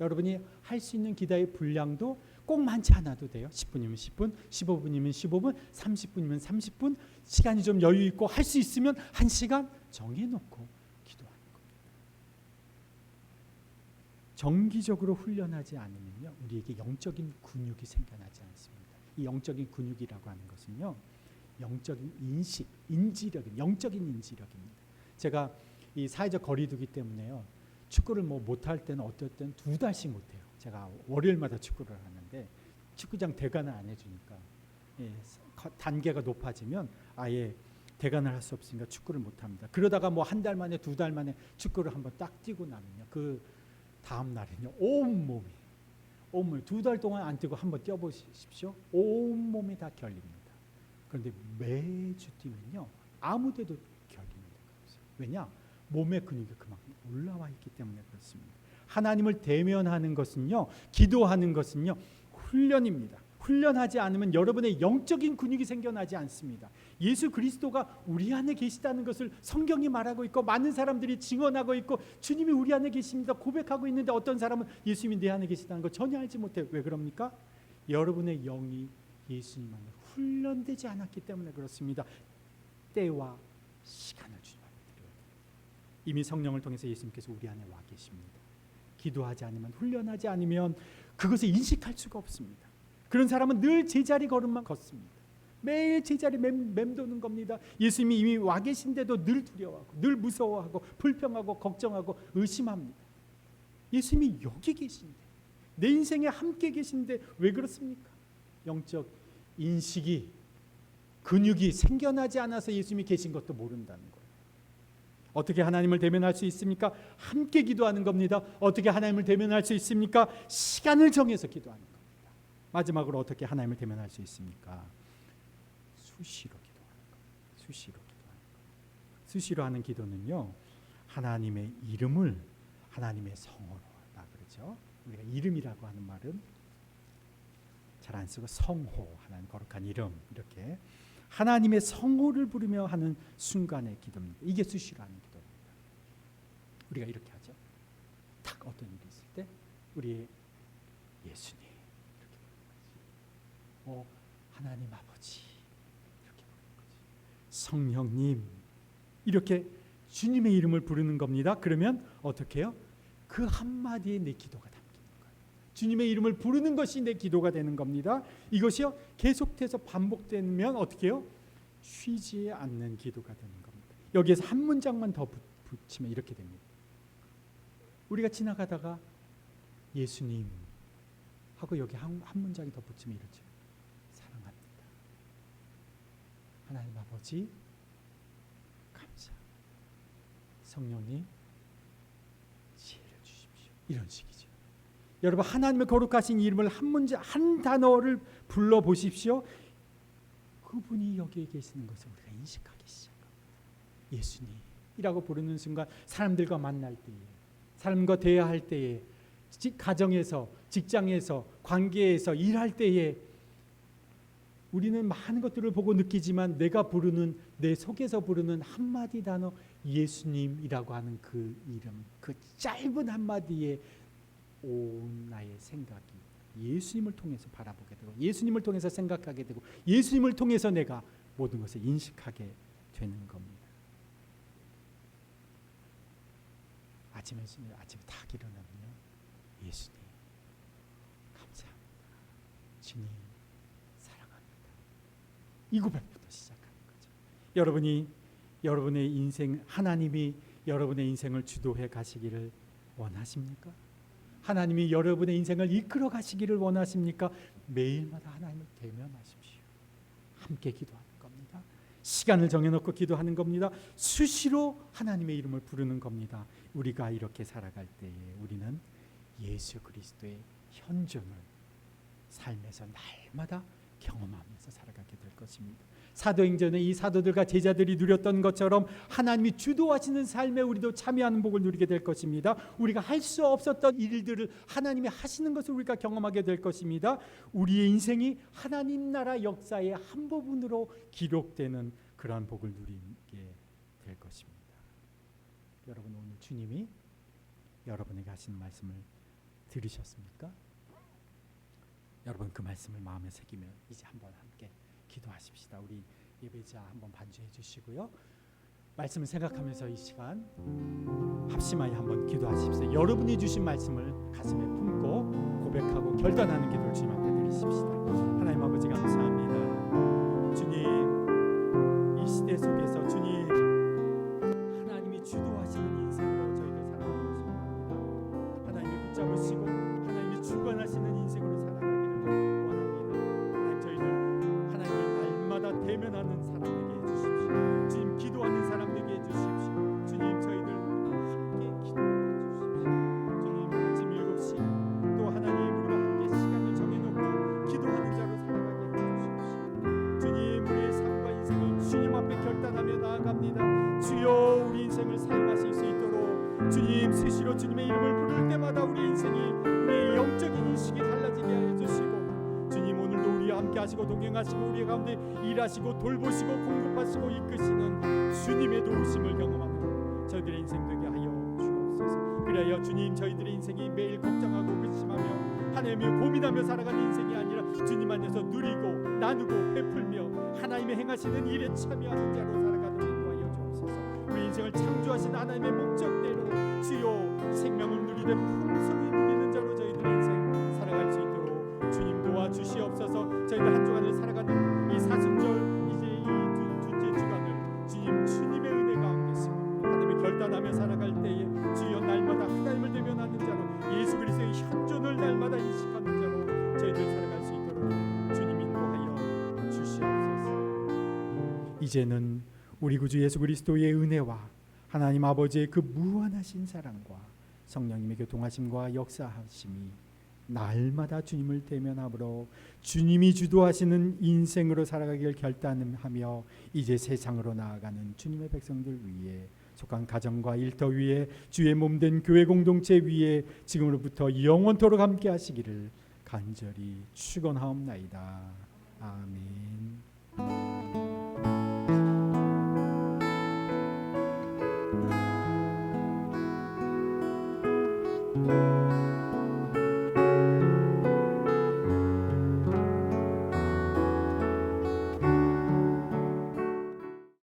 [SPEAKER 1] 여러분이 할 수 있는 기도의 분량도 꼭 많지 않아도 돼요. 10분이면 10분, 15분이면 15분, 30분이면 30분, 시간이 좀 여유 있고 할 수 있으면 1시간 정해놓고 기도하는 겁니다. 정기적으로 훈련하지 않으면요 우리에게 영적인 근육이 생겨나지 않습니다. 이 영적인 근육이라고 하는 것은요 영적인 인식, 인지력, 영적인 인지력입니다. 제가 이 사회적 거리두기 때문에요 축구를 뭐 못할 때는 어떨 때는 2달씩 못해요. 제가 월요일마다 축구를 하는데 축구장 대관을 안 해주니까 단계가 높아지면 아예 대관을 할 수 없으니까 축구를 못합니다. 그러다가 뭐 1달 만에 2달 만에 축구를 한번 딱 뛰고 나면요 그 다음 날은요 온몸이 2달 동안 안 뛰고 한번 뛰어보십시오. 온몸이 다 결립니다. 그런데 매주 뛰면요 아무데도 결립니다. 왜냐? 몸의 근육이 그만큼 올라와 있기 때문에 그렇습니다. 하나님을 대면하는 것은요 기도하는 것은요 훈련입니다. 훈련하지 않으면 여러분의 영적인 근육이 생겨나지 않습니다. 예수 그리스도가 우리 안에 계시다는 것을 성경이 말하고 있고 많은 사람들이 증언하고 있고 주님이 우리 안에 계십니다 고백하고 있는데 어떤 사람은 예수님이 내 안에 계시다는 걸 전혀 알지 못해요. 왜 그럽니까? 여러분의 영이 예수님 안에 훈련되지 않았기 때문에 그렇습니다. 때와 시간을 주님께 드려야 돼요. 이미 성령을 통해서 예수님께서 우리 안에 와 계십니다. 기도하지 않으면 훈련하지 않으면 그것을 인식할 수가 없습니다. 그런 사람은 늘 제자리 걸음만 걷습니다. 매일 제자리 맴도는 겁니다. 예수님이 이미 와 계신데도 늘 두려워하고 늘 무서워하고 불평하고 걱정하고 의심합니다. 예수님이 여기 계신데 내 인생에 함께 계신데 왜 그렇습니까? 영적 인식이 근육이 생겨나지 않아서 예수님이 계신 것도 모른다는 거예요. 어떻게 하나님을 대면할 수 있습니까? 함께 기도하는 겁니다. 어떻게 하나님을 대면할 수 있습니까? 시간을 정해서 기도하는 겁니다. 마지막으로 어떻게 하나님을 대면할 수 있습니까? 수시로 기도하는 겁니다. 수시로 기도하는 겁니다. 수시로 하는 기도는요 하나님의 이름을 하나님의 성호로 다 그러죠. 우리가 이름이라고 하는 말은 잘 안 쓰고 성호, 하나님 거룩한 이름 이렇게 하나님의 성호를 부르며 하는 순간의 기도입니다. 이게 수시로 하는 기도입니다. 우리가 이렇게 하죠. 딱 어떤 일이 있을 때 우리 예수님 이렇게 부르는 거지. 하나님 아버지 이렇게 부르는 거지. 성령님 이렇게 주님의 이름을 부르는 겁니다. 그러면 어떻게 해요? 그 한마디에 내 기도가 담기는 거예요. 주님의 이름을 부르는 것이 내 기도가 되는 겁니다. 이것이요 계속해서 반복되면 어떻게 해요? 쉬지 않는 기도가 되는 겁니다. 여기에서 한 문장만 더 붙이면 이렇게 됩니다. 우리가 지나가다가 예수님 하고 여기 한 문장이 더 붙이면 이렇죠. 사랑합니다. 하나님 아버지 감사. 성령님 지혜를 주십시오. 이런 식이죠. 여러분 하나님의 거룩하신 이름을 한 문장 한 단어를 불러 보십시오. 그분이 여기에 계시는 것을 우리가 인식하기 시작합니다. 예수님이라고 부르는 순간 사람들과 만날 때에 사람과 대화할 때에 가정에서 직장에서 관계에서 일할 때에 우리는 많은 것들을 보고 느끼지만 내가 부르는 내 속에서 부르는 한마디 단어 예수님이라고 하는 그 이름 그 짧은 한마디에 온 나의 생각이 예수님을 통해서 바라보게 되고 예수님을 통해서 생각하게 되고 예수님을 통해서 내가 모든 것을 인식하게 되는 겁니다. 아침에 딱 일어나면요 예수님 감사합니다. 주님 사랑합니다. 이 고백부터 시작하는 거죠. 여러분이 여러분의 인생 하나님이 여러분의 인생을 주도해 가시기를 원하십니까? 하나님이 여러분의 인생을 이끌어 가시기를 원하십니까? 매일마다 하나님을 대면하십시오. 함께 기도하는 겁니다. 시간을 정해놓고 기도하는 겁니다. 수시로 하나님의 이름을 부르는 겁니다. 우리가 이렇게 살아갈 때에 우리는 예수 그리스도의 현존을 삶에서 날마다 경험하면서 살아가게 될 것입니다. 사도행전의 이 사도들과 제자들이 누렸던 것처럼 하나님이 주도하시는 삶에 우리도 참여하는 복을 누리게 될 것입니다. 우리가 할 수 없었던 일들을 하나님이 하시는 것을 우리가 경험하게 될 것입니다. 우리의 인생이 하나님 나라 역사의 한 부분으로 기록되는 그러한 복을 누리게 될 것입니다. 여러분, 오늘 주님이 여러분에게 하시는 말씀을 들으셨습니까? 여러분, 그 말씀을 마음에 새기며 이제 한번 함께 기도하십시다. 우리 예배자 한번 반주해 주시고요. 말씀을 생각하면서 이 시간 합심하여 한번 기도하십시오. 여러분이 주신 말씀을 가슴에 품고 고백하고 결단하는 기도를 주님 앞에 드리십시다. 하나님 아버지, 감사합니다. 주님, 이 시대 속에서 주님 하나님이 주도하시는 인생으로 저희들 살아가고 싶습니다. 하나님이 붙잡으시고 하나님이 주관하시는 인생으로 살아가기를 원합니다. 하나님, 저희들 하나님을 날마다 대면하는 사람 되게 해주십시오. 주님, 기도하는 사람 되게 해주십시오. 주님, 저희들 함께 기도해 주십시오. 주님, 아침 7시 또 하나님 우리와 함께 시간을 정해놓고 기도하는 자로 살아가게 해주십시오. 주님, 우리의 삶과 인생을 주님 앞에 결단하며 나아갑니다. 주여, 우리 인생을 사용하실 수 있도록 주님, 수시로 주님의 이름을 부를 때마다 우리 인생이, 우리의 영적인 인식이 달라지게 해주시고, 주님, 오늘도 우리와 함께 하시고 동행하시고 우리 가운데 일하시고 돌보시고 공급하시고 이끄시는 주님의 도우심을 경험하는 저희들의 인생 되게 하여 주옵소서. 그래야 주님, 저희들의 인생이 매일 걱정하고 근심하며 하나님을 고민하며 살아가는 인생이 아니라 주님 안에서 누리고 나누고 베풀며 하나님의 행하시는 일에 참여하는 자로 살아가는 인도하여 주옵소서. 우리 인생을 창조하신 하나님의 목적대로 주여 생명을 누리되 풍성히 누리는 자로 저희들의 인생 살아갈 수 있도록 주님 도와주시옵소서. 저희들 한 주간을 살아가는 이 사순절, 이제 이 둘째 주간을 주님의 은혜 가운데서 하나님의 결단하며 살아갈 때에 주여 날마다 하나님을 대면하는 자로, 예수 그리스도의 현존을 날마다 인식하는 자로 저희들 살아갈 수 있도록 주님 인도하여 주시옵소서. 이제는 우리 구주 예수 그리스도의 은혜와 하나님 아버지의 그 무한하신 사랑과 성령님의 교통하심과 역사하심이 날마다 주님을 대면함으로 주님이 주도하시는 인생으로 살아가길 결단하며 이제 세상으로 나아가는 주님의 백성들 위에, 속한 가정과 일터 위에, 주의 몸된 교회 공동체 위에 지금으로부터 영원토록 함께 하시기를 간절히 축원하옵나이다. 아멘.